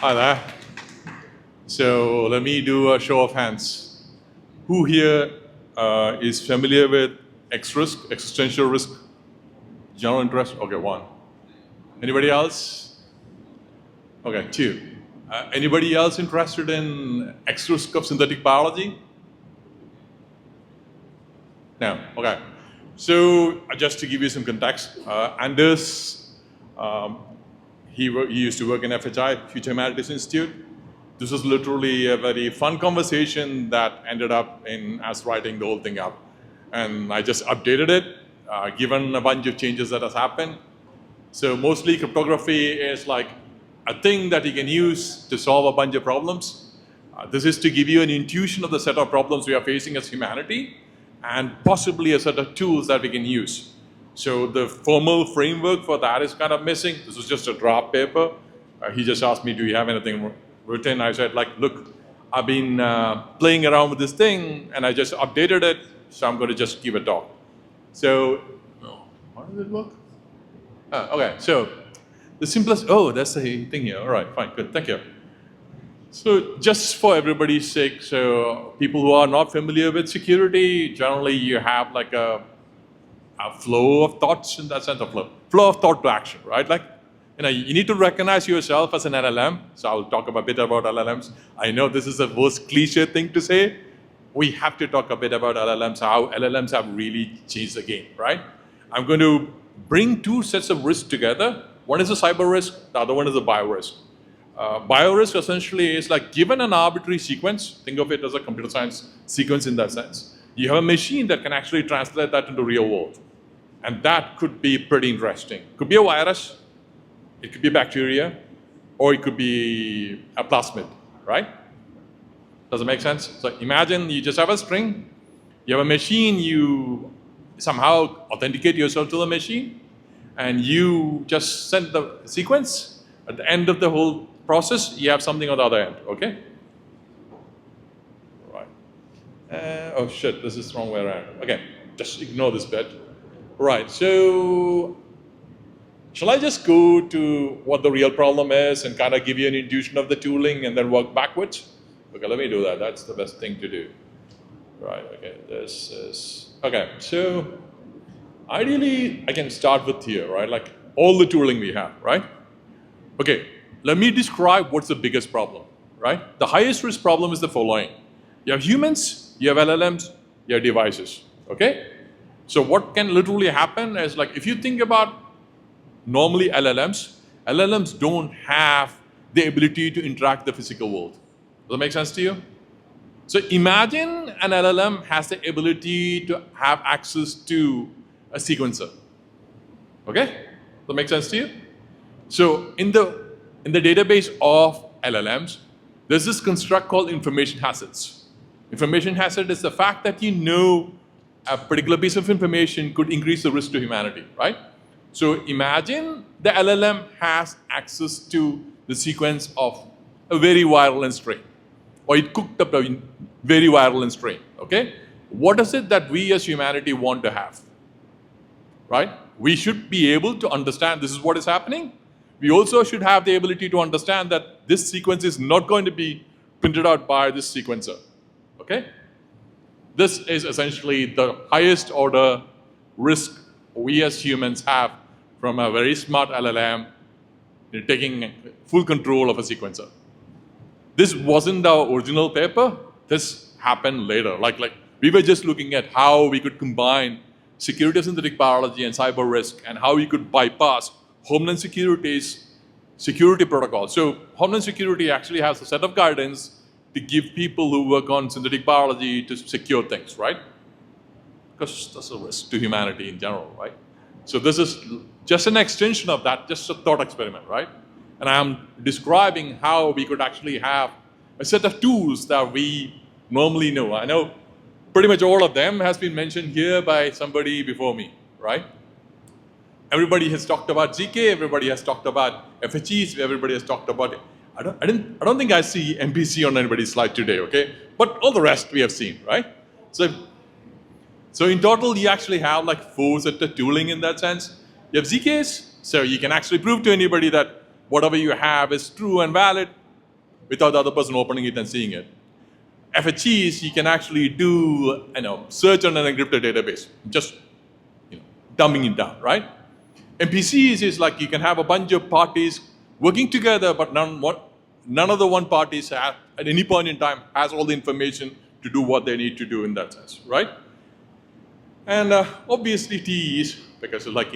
Hi there. So let me do a show of hands. Who here is familiar with X risk, existential risk, general interest? Okay, one. Anybody else? Okay, two. Anybody else interested in X risk of synthetic biology? No. Okay. So just to give you some context, Anders, um, he used to work in FHI, Future Humanities Institute. This was literally a very fun conversation that ended up in us writing the whole thing up. And I just updated it, given a bunch of changes that has happened. So mostly cryptography is like a thing that you can use to solve a bunch of problems. This is to give you an intuition of the set of problems we are facing as humanity and possibly a set of tools that we can use. So the formal framework for that is kind of missing. This was just a draft paper. He just asked me, do you have anything written? I said, like, look, I've been playing around with this thing and I just updated it, so I'm going to just give a talk. So, how does it work? Okay, so the simplest, that's the thing here. All right, fine, good, thank you. So just for everybody's sake, so people who are not familiar with security, generally you have like a flow of thoughts in that sense of flow of thought to action, right? Like, you need to recognize yourself as an LLM. So I'll talk a bit about LLMs. I know this is the most cliche thing to say. We have to talk a bit about LLMs, how LLMs have really changed the game, right? I'm going to bring two sets of risks together. One is a cyber risk, the other one is a bio risk. Bio risk essentially is like given an arbitrary sequence, think of it as a computer science sequence in that sense. You have a machine that can actually translate that into real world. And that could be pretty interesting. Could be a virus, it could be bacteria, or it could be a plasmid, right? Does it make sense? So imagine you just have a string, you have a machine, you somehow authenticate yourself to the machine, and you just send the sequence. At the end of the whole process, you have something on the other end, okay? Right. Oh shit, this is the wrong way around. Okay, just ignore this bit. Right, so shall I just go to what the real problem is and kind of give you an intuition of the tooling and then work backwards? Okay, let me do that. That's the best thing to do. Right, okay, this is, okay, so ideally I can start with here, right? Like all the tooling we have, right? Okay, let me describe what's the biggest problem, right? The highest risk problem is the following. You have humans, you have LLMs, you have devices, okay? So what can literally happen is like, if you think about normally LLMs don't have the ability to interact with the physical world. Does that make sense to you? So imagine an LLM has the ability to have access to a sequencer. Okay? Does that make sense to you? So in the database of LLMs, there's this construct called information hazards. Information hazard is the fact that you know a particular piece of information could increase the risk to humanity, right? So imagine the LLM has access to the sequence of a very virulent strain, or it cooked up a very virulent strain, okay? What is it that we as humanity want to have, right? We should be able to understand this is what is happening. We also should have the ability to understand that this sequence is not going to be printed out by this sequencer, okay? This is essentially the highest order risk we as humans have from a very smart LLM taking full control of a sequencer. This wasn't our original paper. This happened later. Like we were just looking at how we could combine security of synthetic biology and cyber risk and how we could bypass Homeland Security's security protocol. So Homeland Security actually has a set of guidance to give people who work on synthetic biology to secure things, right? Because that's a risk to humanity in general, right? So this is just an extension of that, just a thought experiment, right? And I'm describing how we could actually have a set of tools that we normally know. I know pretty much all of them has been mentioned here by somebody before me, right? Everybody has talked about ZK, everybody has talked about FHEs, everybody has talked about it. I don't think I see MPC on anybody's slide today, okay? But all the rest we have seen, right? So in total, you actually have like 4 sets of tooling in that sense. You have ZKs, so you can actually prove to anybody that whatever you have is true and valid. without the other person opening it and seeing it. FHEs, you can actually do search on an encrypted database, just dumbing it down, right? MPCs is like you can have a bunch of parties working together, but none of the one parties at any point in time has all the information to do what they need to do in that sense, right? And obviously T is, because like,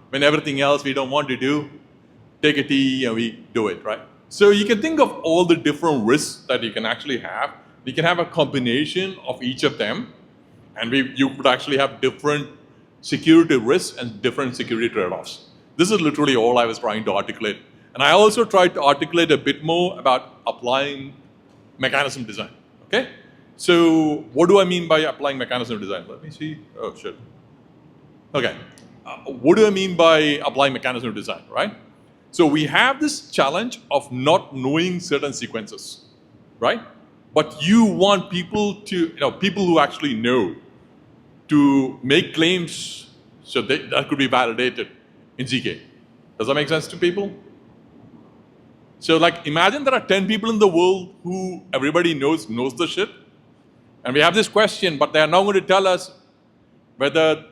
when everything else we don't want to do, take a T and we do it, right? So you can think of all the different risks that you can actually have. You can have a combination of each of them, and you would actually have different security risks and different security trade-offs. This is literally all I was trying to articulate. And I also tried to articulate a bit more about applying mechanism design, okay? So what do I mean by applying mechanism design? Let me see. Oh, shit. Okay. What do I mean by applying mechanism design, right? So we have this challenge of not knowing certain sequences, right? But you want people to, people who actually know, to make claims so that could be validated in ZK. Does that make sense to people? So like, imagine there are 10 people in the world who everybody knows the shit. And we have this question, but they are not going to tell us whether,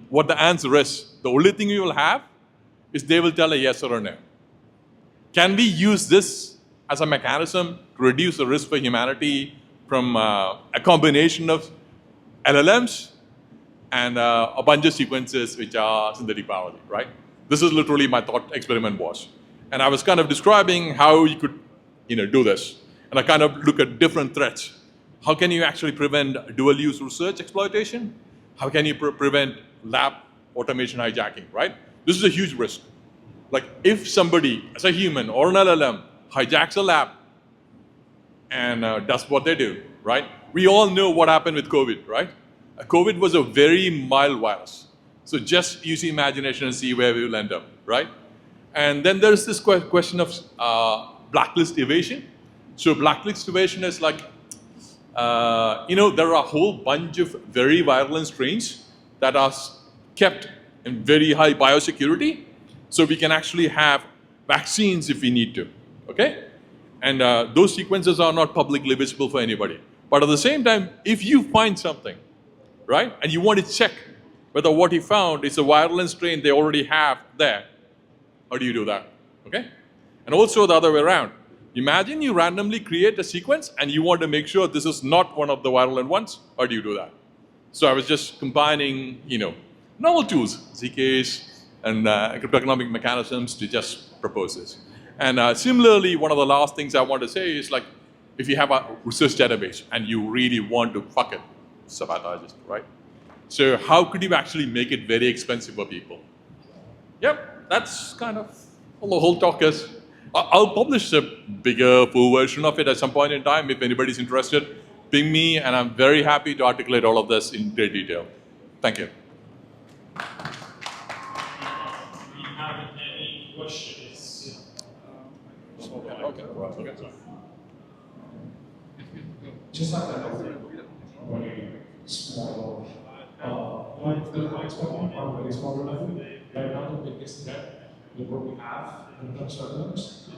what the answer is. The only thing we will have is they will tell a yes or a no. Can we use this as a mechanism to reduce the risk for humanity from a combination of LLMs and a bunch of sequences which are synthetic biology, right? This is literally my thought experiment was. And I was kind of describing how you could, do this. And I kind of look at different threats. How can you actually prevent dual-use research exploitation? How can you prevent lab automation hijacking, right? This is a huge risk. Like if somebody, as a human or an LLM, hijacks a lab and does what they do, right? We all know what happened with COVID, right? COVID was a very mild virus. So just use your imagination and see where we will end up, right? And then there's this question of blacklist evasion. So blacklist evasion is like, there are a whole bunch of very virulent strains that are kept in very high biosecurity. So we can actually have vaccines if we need to, okay? And those sequences are not publicly visible for anybody. But at the same time, if you find something, right, and you want to check whether what you found is a virulent strain they already have there, how do you do that, okay? And also the other way around. Imagine you randomly create a sequence and you want to make sure this is not one of the virulent ones. How do you do that? So I was just combining, novel tools, ZKs and cryptoeconomic mechanisms to just propose this. And similarly, one of the last things I want to say is like, if you have a research database and you really want to fuck it, sabotage it, right? So how could you actually make it very expensive for people? Yep, that's kind of all the whole talk is. I'll publish a bigger, full version of it at some point in time. If anybody's interested, ping me, and I'm very happy to articulate all of this in great detail. Thank you. Do you have any questions? Okay. Just like that, very small, like the expecting on a very small level, right now the biggest threat with what we have in terms of LLMs,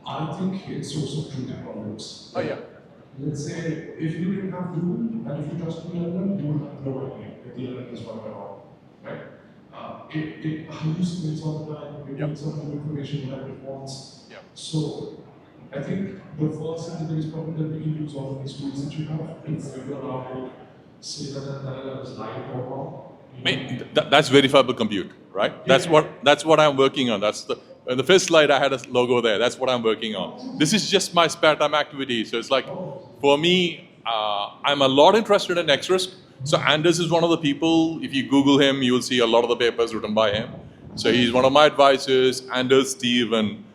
I think it's also truth problems. Oh yeah. Let's say if you didn't have the rule and if you trust the LLM, you would have no idea if the LLM is right or wrong, right? I use things all the time, we need some information whatever it wants. Yep. So I think the first and the biggest problem that we can use all of these tools that you have to figure out, say that an LLM is right or wrong. That's verifiable compute, right? Yeah. That's what I'm working on. That's the first slide I had a logo there. That's what I'm working on. This is just my spare time activity. So it's like, for me, I'm a lot interested in X-Risk. So Anders is one of the people. If you Google him, you will see a lot of the papers written by him. So he's one of my advisors. Anders, Steve, and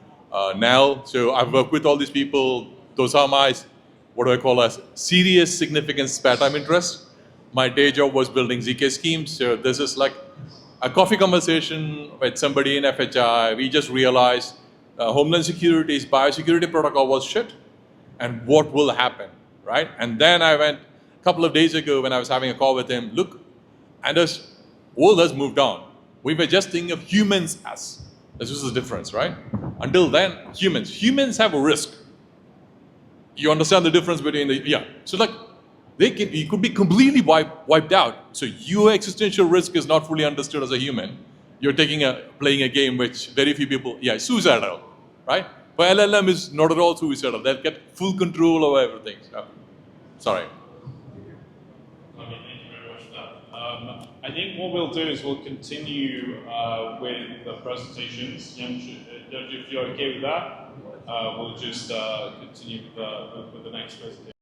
Nell. So I've worked with all these people. Those are my, what do I call a serious, significant spare time interest. My day job was building ZK schemes. So this is like a coffee conversation with somebody in FHI. We just realized Homeland Security's biosecurity protocol was shit. And what will happen, right? And then I went a couple of days ago when I was having a call with him. Look, Anders, world has moved on. We were just thinking of humans as. This is the difference, right? Until then, humans have a risk. You understand the difference between the, yeah. So like, you could be completely wiped out. So your existential risk is not fully understood as a human. You're playing a game which very few people, yeah, suicidal, right? But LLM is not at all suicidal. They'll get full control over everything. So, sorry. Okay, thank you very much for that. I think what we'll do is we'll continue with the presentations. If you're okay with that, we'll just continue with the next presentation.